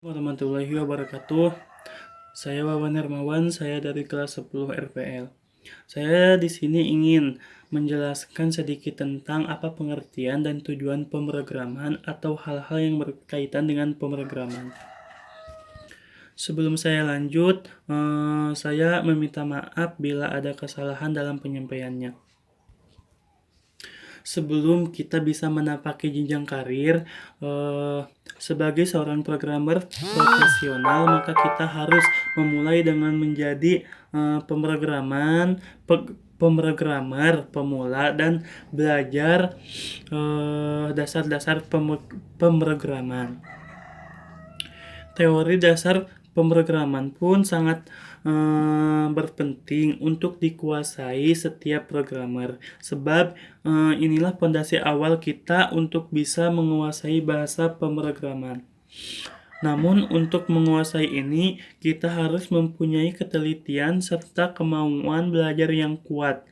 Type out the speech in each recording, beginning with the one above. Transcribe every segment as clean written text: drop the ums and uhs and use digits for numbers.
Warahmatullahi wabarakatuh. Saya Wawan Hermawan, saya dari kelas 10 RPL. Saya di sini ingin menjelaskan sedikit tentang apa pengertian dan tujuan pemrograman atau hal-hal yang berkaitan dengan pemrograman. Sebelum saya lanjut, saya meminta maaf bila ada kesalahan dalam penyampaiannya. Sebelum kita bisa menapaki jenjang karir sebagai seorang programmer profesional, maka kita harus memulai dengan menjadi pemrogramer pemula dan belajar dasar-dasar pemrograman. Teori dasar pemrograman pun sangat berpenting untuk dikuasai setiap programmer, sebab inilah fondasi awal kita untuk bisa menguasai bahasa pemrograman. Namun untuk menguasai ini kita harus mempunyai ketelitian serta kemauan belajar yang kuat.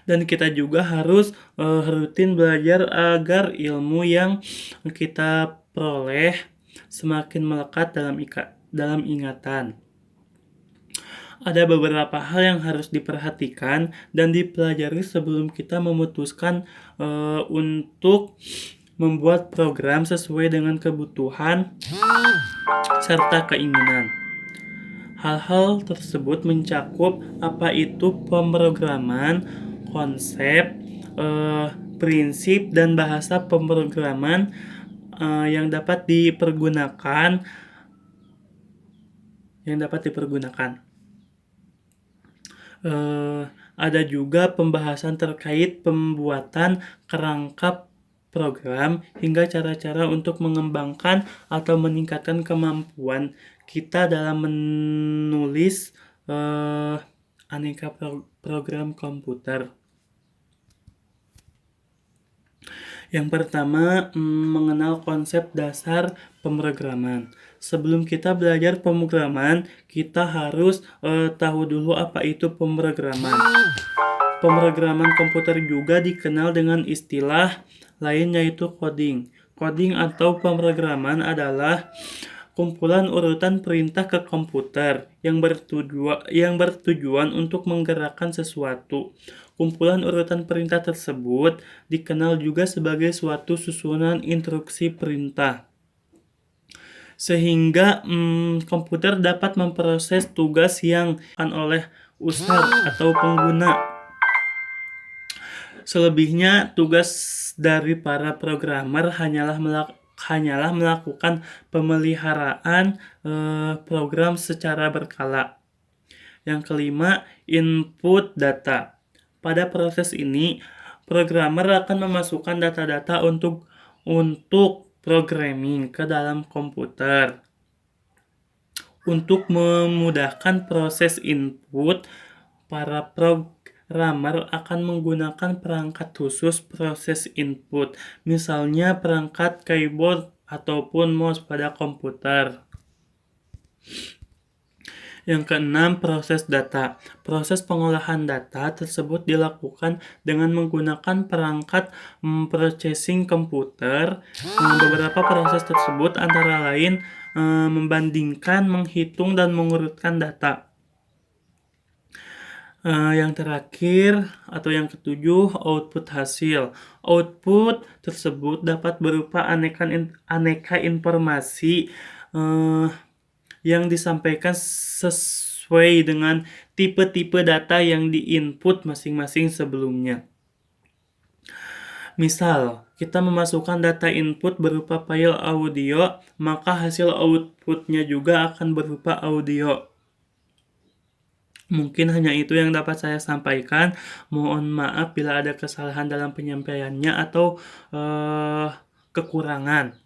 Dan kita juga harus rutin belajar agar ilmu yang kita peroleh semakin melekat dalam ingatan. Ada beberapa hal yang harus diperhatikan dan dipelajari sebelum kita memutuskan untuk membuat program sesuai dengan kebutuhan serta keinginan. Hal-hal tersebut mencakup apa itu pemrograman, konsep, prinsip dan bahasa pemrograman yang dapat dipergunakan. Ada juga pembahasan terkait pembuatan kerangka program hingga cara-cara untuk mengembangkan atau meningkatkan kemampuan kita dalam menulis aneka program komputer. Yang pertama, mengenal konsep dasar pemrograman. Sebelum kita belajar pemrograman, kita harus tahu dulu apa itu pemrograman. Pemrograman komputer juga dikenal dengan istilah lain yaitu coding. Coding atau pemrograman adalah kumpulan urutan perintah ke komputer yang bertujuan untuk menggerakkan sesuatu. Kumpulan urutan perintah tersebut dikenal juga sebagai suatu susunan instruksi perintah, sehingga komputer dapat memproses tugas yang dilakukan oleh user atau pengguna. Selebihnya, tugas dari para programmer hanyalah melakukan pemeliharaan program secara berkala. Yang kelima, input data. Pada proses ini, programmer akan memasukkan data-data untuk programming ke dalam komputer. Untuk memudahkan proses input, para programmer akan menggunakan perangkat khusus proses input, misalnya perangkat keyboard ataupun mouse pada komputer. Yang keenam, proses data. Proses pengolahan data tersebut dilakukan dengan menggunakan perangkat processing komputer. Beberapa proses tersebut antara lain membandingkan, menghitung, dan mengurutkan data. Yang terakhir atau yang ketujuh, output hasil. Output tersebut dapat berupa aneka informasi yang disampaikan sesuai dengan tipe-tipe data yang diinput masing-masing sebelumnya. Misal, kita memasukkan data input berupa file audio, maka hasil outputnya juga akan berupa audio. Mungkin hanya itu yang dapat saya sampaikan. Mohon maaf bila ada kesalahan dalam penyampaiannya atau kekurangan.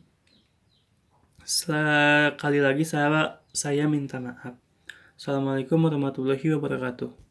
Sekali lagi saya minta maaf. Assalamualaikum warahmatullahi wabarakatuh.